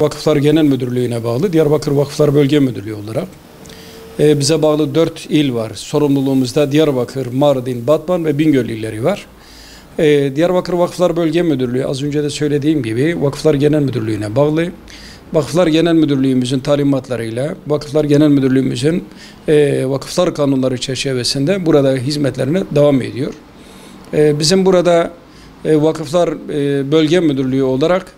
Vakıflar Genel Müdürlüğü'ne bağlı Diyarbakır Vakıflar Bölge Müdürlüğü olarak bize bağlı 4 il var. Sorumluluğumuzda Diyarbakır, Mardin, Batman ve Bingöl illeri var. Diyarbakır Vakıflar Bölge Müdürlüğü az önce de söylediğim gibi Vakıflar Genel Müdürlüğü'ne bağlı. Vakıflar Genel Müdürlüğümüzün talimatlarıyla Vakıflar Genel Müdürlüğümüzün vakıflar kanunları çerçevesinde burada hizmetlerine devam ediyor. Bizim burada Vakıflar Bölge Müdürlüğü olarak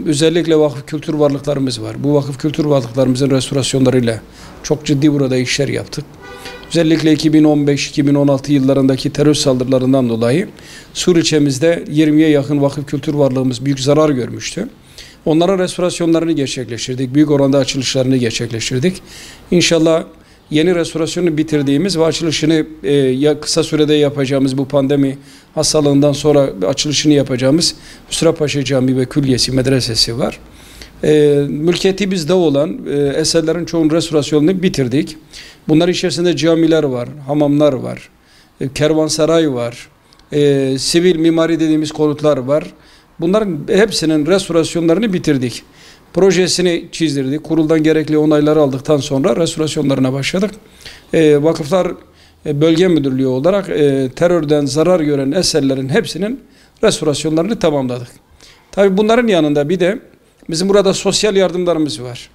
özellikle vakıf kültür varlıklarımız var. Bu vakıf kültür varlıklarımızın restorasyonlarıyla çok ciddi burada işler yaptık. Özellikle 2015-2016 yıllarındaki terör saldırılarından dolayı Sur ilçemizde 20'ye yakın vakıf kültür varlığımız büyük zarar görmüştü. Onların restorasyonlarını gerçekleştirdik. Büyük oranda açılışlarını gerçekleştirdik. İnşallah yeni restorasyonu bitirdiğimiz ve açılışını kısa sürede yapacağımız bu pandemi hastalığından sonra açılışını yapacağımız Hüsrev Camii ve Külliyesi Medresesi var. Mülkiyeti bizde olan eserlerin çoğunun restorasyonunu bitirdik. Bunların içerisinde camiler var, hamamlar var, kervansaray var, sivil mimari dediğimiz konutlar var. Bunların hepsinin restorasyonlarını bitirdik. Projesini çizdirdik. Kuruldan gerekli onayları aldıktan sonra restorasyonlarına başladık. Vakıflar Bölge Müdürlüğü olarak terörden zarar gören eserlerin hepsinin restorasyonlarını tamamladık. Tabii bunların yanında bir de bizim burada sosyal yardımlarımız var.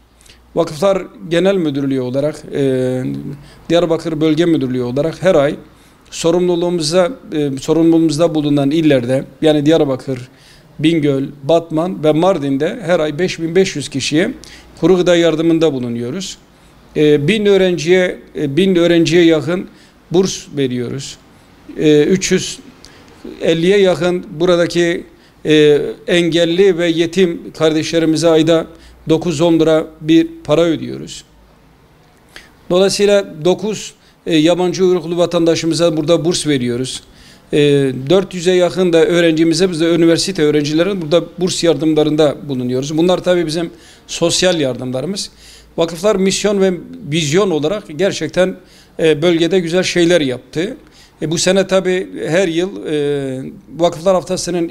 Vakıflar Genel Müdürlüğü olarak, Diyarbakır Bölge Müdürlüğü olarak her ay sorumluluğumuzda bulunan illerde, yani Diyarbakır, Bingöl, Batman ve Mardin'de her ay 5500 kişiye kuru gıda yardımında bulunuyoruz. 1000 öğrenciye yakın burs veriyoruz. 350'ye yakın buradaki engelli ve yetim kardeşlerimize ayda 9-10 lira bir para ödüyoruz. Dolayısıyla 9 yabancı uyruklu vatandaşımıza burada burs veriyoruz. 400'e yakın da öğrencimize, biz de üniversite öğrencilerin burada burs yardımlarında bulunuyoruz. Bunlar tabii bizim sosyal yardımlarımız. Vakıflar misyon ve vizyon olarak gerçekten bölgede güzel şeyler yaptı. Bu sene tabii her yıl Vakıflar Haftası'nın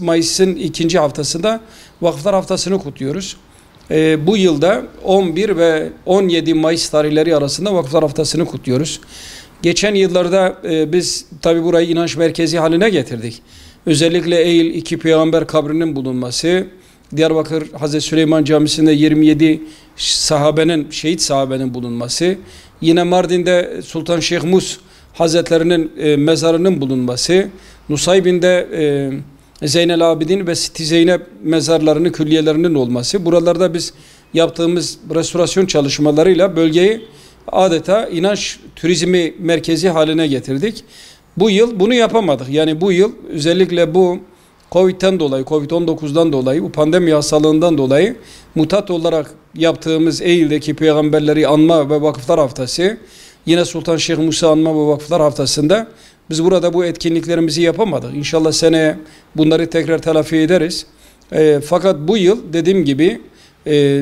Mayıs'ın ikinci haftasında Vakıflar Haftası'nı kutluyoruz. Bu yılda 11 ve 17 Mayıs tarihleri arasında Vakıflar Haftası'nı kutluyoruz. Geçen yıllarda biz tabi burayı inanç merkezi haline getirdik. Özellikle Eğil 2 Peygamber kabrinin bulunması, Diyarbakır Hazreti Süleyman Camisi'nde 27 şehit sahabenin bulunması, yine Mardin'de Sultan Şeyh Mus Hazretlerinin mezarının bulunması, Nusaybin'de Zeynel Abidin ve Siti Zeynep mezarlarının, külliyelerinin olması. Buralarda biz yaptığımız restorasyon çalışmalarıyla bölgeyi adeta inanç turizmi merkezi haline getirdik. Bu yıl bunu yapamadık. Yani bu yıl özellikle bu Covid-19'dan dolayı, bu pandemi hastalığından dolayı mutat olarak yaptığımız Eylül'deki peygamberleri anma ve vakıflar haftası, yine Sultan Şeyh Musa anma ve vakıflar haftasında biz burada bu etkinliklerimizi yapamadık. İnşallah seneye bunları tekrar telafi ederiz. Fakat bu yıl dediğim gibi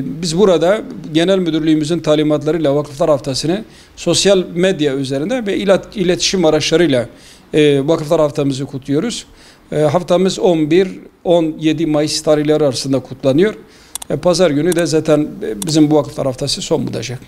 biz burada genel müdürlüğümüzün talimatlarıyla Vakıflar Haftası'nı sosyal medya üzerinde ve iletişim araçlarıyla Vakıflar Haftamızı kutluyoruz. Haftamız 11-17 Mayıs tarihleri arasında kutlanıyor. Pazar günü de zaten bizim bu Vakıflar Haftası son bulacak.